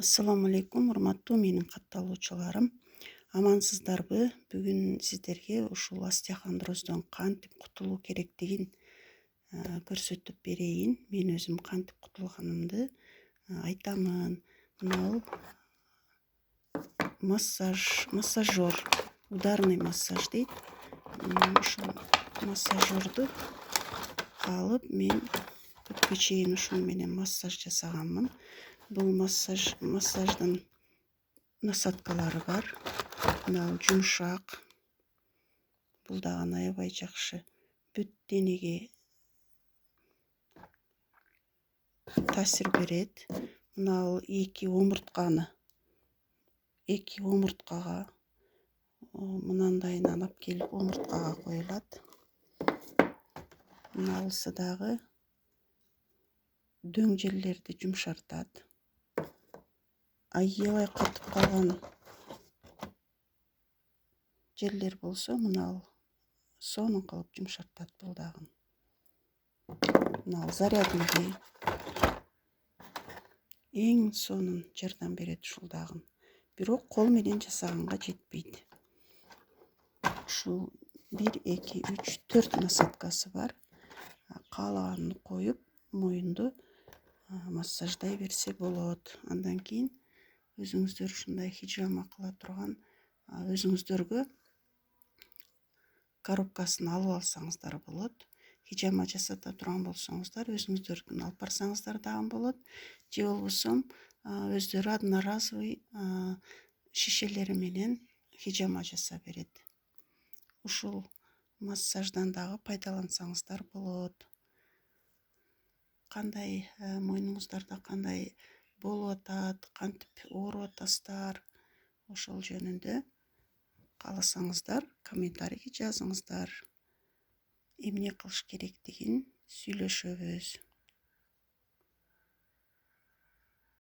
Ассаламу алейкум, урматтуу менин катталуучуларым. Амансыздарбы? Бүгүн сиздерге ушул остеохондроздон кантип кутулуу керектигин көрсөтүп берейин. Мен өзүм кантип кутулганымды айтамын. Мынау массажер, ударный массаж дейт. Ушул массажерду алып мен бүткү чейин ушуну менен массаж жасаганмын. Бул массаждын насадкалары бар. Мынау жумшак. Бул дагы аябай жакшы. Бүт денеге таасир берет. Мынау эки омурткага мынандайынан алып келип омурткага коюлат. Мыналысы дагы дөң жерлерди жумшартат. Аябай катып калган жерлер болсо, мынау сонун кылып жумшартат бул дагы. Мынау зарядный эң сонун жардам берет ушул дагы. Бирок кол менен жасаганга жетпейт. Ушул 1, 2, 3, 4 насадкасы бар. Каалаганын коюп, моюнду массаждай берсе болот. Андан кийин өзүңүздөр ушундай хижама кыла турган өзүңүздөргө коробкасын алып алсаңыздар болот. Хижама жасата турган болсоңуздар, өзүңүздөрдүн алып барсаңыздар дагы болот. Же болбосо өздөрү одноразовый шишелери менен хижама жасап берет. Ушул массаждан дагы пайдалансаңыздар болот. Кандай мойнуңуздарда кандай болуп атат, кантип ооруп атасыздар, ошол жөнүндө кааласаңыздар комментарийге жазыңыздар. Эмне кылыш керектигин сүйлөшөбүз.